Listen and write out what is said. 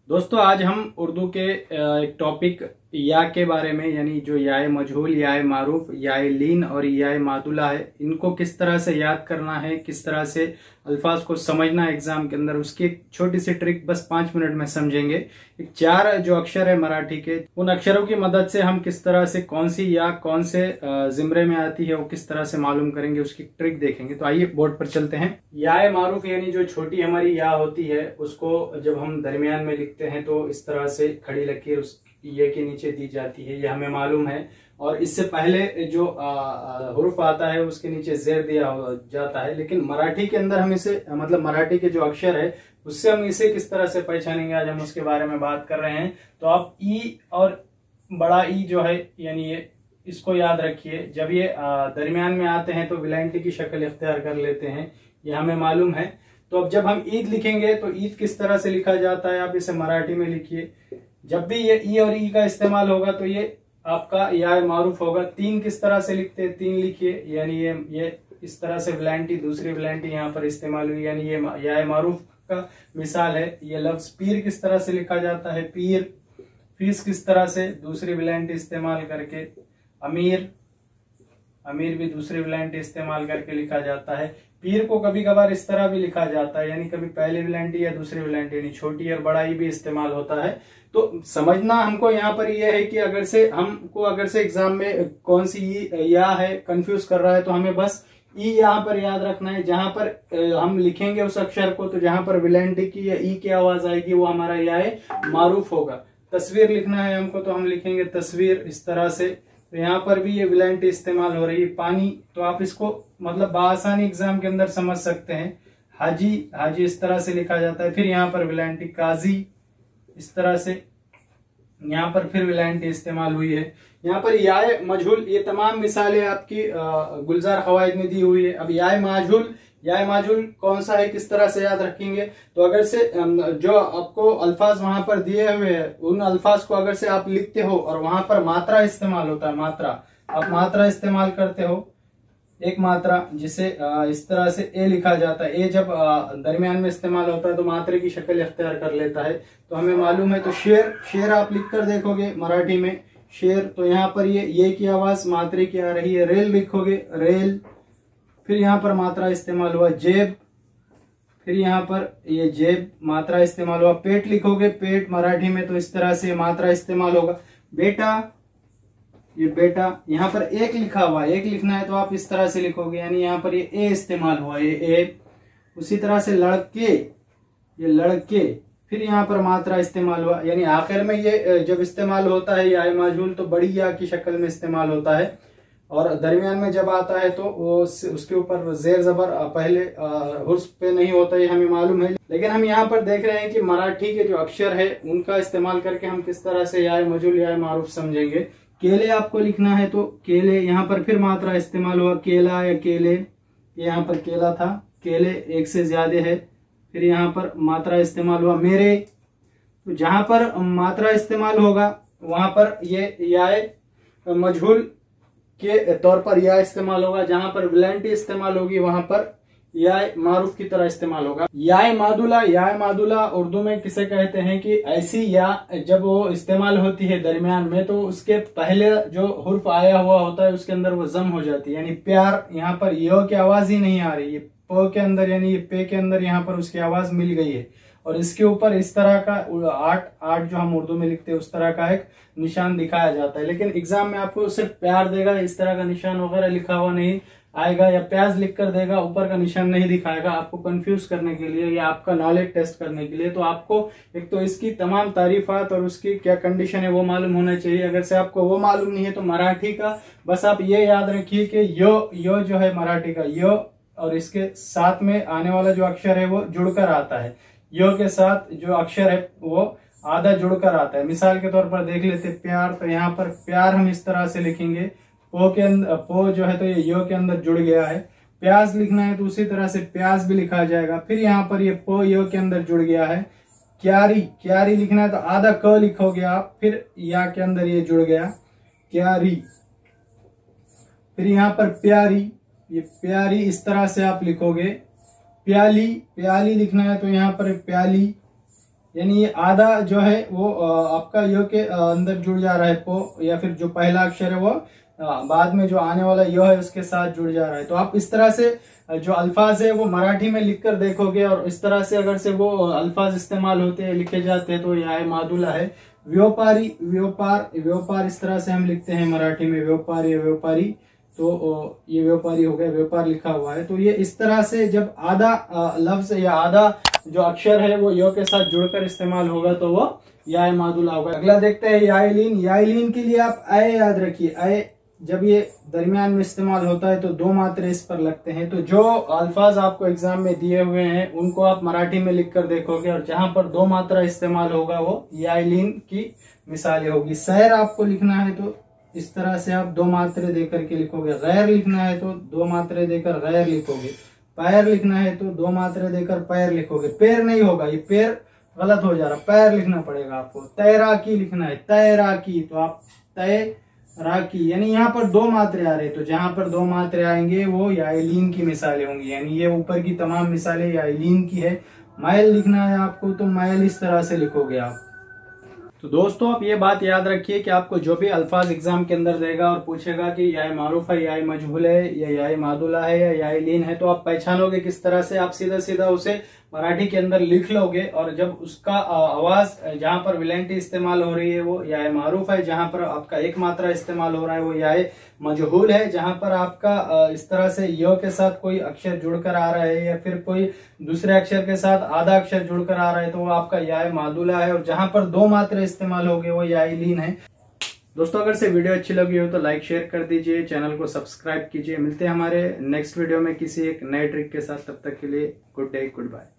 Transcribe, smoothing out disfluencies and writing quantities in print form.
दोस्तों आज हम उर्दू के एक टॉपिक या के बारे में, यानी जो याए मजहूल, याए मारूफ, याए लीन और याए मादुला है, इनको किस तरह से याद करना है, किस तरह से अल्फाज को समझना है एग्जाम के अंदर, उसकी एक छोटी सी ट्रिक बस 5 मिनट में समझेंगे। एक 4 जो अक्षर है मराठी के, उन अक्षरों की मदद से हम किस तरह से कौन सी या कौन से जिम्रे में आती है वो किस तरह से मालूम करेंगे, उसकी ट्रिक देखेंगे। तो आइए बोर्ड पर चलते हैं। याए मारूफ यानी जो छोटी हमारी या होती है, उसको जब हम दरमियान में लिखते हैं तो इस तरह से खड़ी लकीर उस ये के नीचे दी जाती है, ये हमें मालूम है। और इससे पहले जो हुर्फ आता है उसके नीचे जेर दिया जाता है। लेकिन मराठी के अंदर हम इसे, मतलब मराठी के जो अक्षर है उससे हम इसे किस तरह से पहचानेंगे, आज हम उसके बारे में बात कर रहे हैं। तो आप ई और बड़ा ई जो है, यानी ये इसको याद रखिए। जब ये दरमियान में आते हैं तो विलायती की शक्ल इख्तियार कर लेते हैं, ये हमें मालूम है। तो अब जब हम ईद लिखेंगे तो ईद किस तरह से लिखा जाता है, आप इसे मराठी में लिखिए। जब भी ये ई और ई का इस्तेमाल होगा तो ये आपका या मारूफ होगा। तीन किस तरह से लिखते हैं, तीन लिखिए, यानी ये इस तरह से विलायती, दूसरी विलायती यहाँ पर इस्तेमाल हुई, यानी ये या मारूफ का मिसाल है। ये लफ्ज पीर किस तरह से लिखा जाता है, पीर। फीस किस तरह से, दूसरी विलायती इस्तेमाल करके। अमीर, अमीर भी दूसरी विलायती इस्तेमाल करके लिखा जाता है। पीर को कभी कभार इस तरह भी लिखा जाता है, यानी कभी पहली विलायती या दूसरी विलायती, यानी छोटी और बड़ा ई भी इस्तेमाल होता है। तो समझना हमको यहाँ पर यह है कि अगर से एग्जाम में कौन सी या है कंफ्यूज कर रहा है, तो हमें बस ई यहाँ पर याद रखना है। जहां पर हम लिखेंगे उस अक्षर को, तो जहां पर विलायती की या ई की आवाज आएगी वो हमारा या मारूफ होगा। तस्वीर लिखना है हमको तो हम लिखेंगे तस्वीर इस तरह से। तो यहाँ पर भी ये विलायती इस्तेमाल हो रही है। पानी, तो आप इसको मतलब बआसानी एग्जाम के अंदर समझ सकते हैं। हाजी, हाजी इस तरह से लिखा जाता है। फिर यहाँ पर विलायती। काजी इस तरह से, यहाँ पर फिर विलायती इस्तेमाल हुई है। यहाँ पर याए मजहूल, ये तमाम मिसालें आपकी गुलजार खवाइद में दी हुई है। अब याए माजहूल, याए माजहूल कौन सा है, किस तरह से याद रखेंगे, तो अगर से जो आपको अल्फाज वहां पर दिए हुए हैं, उन अल्फाज को अगर से आप लिखते हो और वहां पर मात्रा इस्तेमाल होता है, मात्रा, आप मात्रा इस्तेमाल करते हो, एक मात्रा जिसे इस तरह से ए लिखा जाता है। ए जब दरमियान में इस्तेमाल होता है तो मात्रे की शक्ल इख्तियार कर लेता है, तो हमें मालूम है। तो शेर, शेर आप लिख कर देखोगे मराठी में शेर, तो यहाँ पर ये की आवाज मात्रे की आ रही है। रेल लिखोगे, रेल, फिर यहाँ पर मात्रा इस्तेमाल हुआ। जेब, फिर यहाँ पर ये जेब मात्रा इस्तेमाल हुआ। पेट लिखोगे, पेट मराठी में तो इस तरह से मात्रा इस्तेमाल होगा। बेटा, ये बेटा, यहाँ पर एक लिखा हुआ, एक लिखना है तो आप इस तरह से लिखोगे, यानी यहाँ पर ये ए इस्तेमाल हुआ, ये ए। उसी तरह से लड़के, ये लड़के, फिर यहाँ पर मात्रा इस्तेमाल हुआ, यानी आखिर में ये जब इस्तेमाल होता है या माजूल तो बड़ी या की शक्ल में इस्तेमाल होता है। और दरमियान में जब आता है तो वो उसके ऊपर जेर जबर पहले हुर्फ पे नहीं होता, ये हमें मालूम है। लेकिन हम यहाँ पर देख रहे हैं कि मराठी के जो अक्षर है उनका इस्तेमाल करके हम किस तरह से या मजूल या मारूफ समझेंगे। केले आपको लिखना है तो केले, यहाँ पर फिर मात्रा इस्तेमाल हुआ। केला या केले, ये यहाँ पर केला था, केले एक से ज्यादा है। फिर यहाँ पर मात्रा इस्तेमाल हुआ। मेरे, तो जहां पर मात्रा इस्तेमाल होगा वहां पर ये या मजहूल के तौर पर या इस्तेमाल होगा। जहां पर विलायती इस्तेमाल होगी वहां पर या मारूफ की तरह इस्तेमाल होगा। या मादुला, या मादुला उर्दू में किसे कहते हैं कि ऐसी या जब वो इस्तेमाल होती है दरमियान में तो उसके पहले जो हुर्फ आया हुआ होता है उसके अंदर वो जम हो जाती है, यानी प्यार। यहाँ पर यो की आवाज ही नहीं आ रही है, प के अंदर यानी ये पे के अंदर यहाँ पर उसकी आवाज मिल गई है। और इसके ऊपर इस तरह का 8 जो हम उर्दू में लिखते हैं उस तरह का एक निशान दिखाया जाता है। लेकिन एग्जाम में आपको सिर्फ प्यार देगा, इस तरह का निशान वगैरह लिखा हुआ नहीं आएगा, या प्याज लिख कर देगा, ऊपर का निशान नहीं दिखाएगा, आपको कंफ्यूज करने के लिए या आपका नॉलेज टेस्ट करने के लिए। तो आपको एक तो इसकी तमाम तारीफात और उसकी क्या कंडीशन है वो मालूम होना चाहिए। अगर से आपको वो मालूम नहीं है तो मराठी का बस आप ये याद रखिए कि यो जो है मराठी का यो, और इसके साथ में आने वाला जो अक्षर है वो जुड़कर आता है। यो के साथ जो अक्षर है वो आधा जुड़कर आता है। मिसाल के तौर पर देख लेते प्यार, तो यहाँ पर प्यार हम इस तरह से लिखेंगे, पो के अंदर, पो जो है तो ये यो के अंदर जुड़ गया है। प्याज लिखना है तो उसी तरह से प्याज भी लिखा जाएगा। फिर यहाँ पर ये पो यो के अंदर जुड़ गया है। क्यारी, क्यारी लिखना है तो आधा क लिखोगे आप, फिर या के अंदर ये जुड़ गया, क्यारी। फिर यहाँ पर प्यारी, ये प्यारी इस तरह से आप लिखोगे। प्याली, प्याली लिखना है तो यहाँ पर प्याली, यानी ये आधा जो है वो आपका यो के अंदर जुड़ जा रहा है पो, या फिर जो पहला अक्षर है वो बाद में जो आने वाला यो है उसके साथ जुड़ जा रहा है। तो आप इस तरह से जो अल्फाज है वो मराठी में लिखकर देखोगे, और इस तरह से अगर से वो अल्फाज इस्तेमाल होते हैं, लिखे जाते हैं, तो या मादुला है। व्यापारी, व्यापार, व्यापार इस तरह से हम लिखते हैं मराठी में, व्यापार या व्यापारी। तो ये व्यापारी हो गया, व्यापार लिखा हुआ है। तो ये इस तरह से जब आधा लफ्ज या आधा जो अक्षर है वो यो के साथ जुड़कर इस्तेमाल होगा तो वो या मादुला होगा। अगला देखते हैं यालीन। यालीन के लिए आप अय याद रखिए, अय जब ये दरमियान में इस्तेमाल होता है तो दो मात्रे इस पर लगते हैं। तो जो अल्फाज आपको एग्जाम में दिए हुए हैं उनको आप मराठी में लिखकर देखोगे, और जहां पर दो मात्रा इस्तेमाल होगा वो यालीन की मिसालें होगी। शहर आपको लिखना है तो इस तरह से आप दो मात्रे देकर के लिखोगे। गैर लिखना है तो दो मात्रे देकर गैर लिखोगे। पैर लिखना है तो दो मात्रे देकर पैर लिखोगे। पैर नहीं होगा, ये पैर गलत हो जा रहा, पैर लिखना पड़ेगा आपको। तैराकी लिखना है, तैराकी, तो आप तैराकी, यानी यहाँ पर दो मात्रे आ रहे, तो जहां पर दो मात्रे आएंगे वो यालीन की मिसालें होंगी। यानी ये ऊपर की तमाम मिसालें यालीन की है। मैल लिखना है आपको तो मैल इस तरह से लिखोगे आप। तो दोस्तों आप ये बात याद रखिए कि आपको जो भी अल्फाज एग्जाम के अंदर देगा और पूछेगा कि या मारूफ है, या मजहूल है, या मादुला है, या यालीन है, तो आप पहचानोगे किस तरह से। आप सीधा सीधा उसे मराठी के अंदर लिख लोगे, और जब उसका आवाज जहां पर विलेंटी इस्तेमाल हो रही है वो या मारूफ है, जहां पर आपका एक मात्रा इस्तेमाल हो रहा है वो या मजहूल है, जहां पर आपका इस तरह से यो के साथ कोई अक्षर जुड़कर आ रहा है या फिर कोई दूसरे अक्षर के साथ आधा अक्षर जुड़कर आ रहा है तो वो आपका या मादुला है, और जहां पर दो मात्रे इस्तेमाल हो गए वो यालीन है। दोस्तों अगर से वीडियो अच्छी लगी हो तो लाइक शेयर कर दीजिए, चैनल को सब्सक्राइब कीजिए। मिलते हैं हमारे नेक्स्ट वीडियो में किसी एक नए ट्रिक के साथ, तब तक के लिए गुड डे, गुड बाय।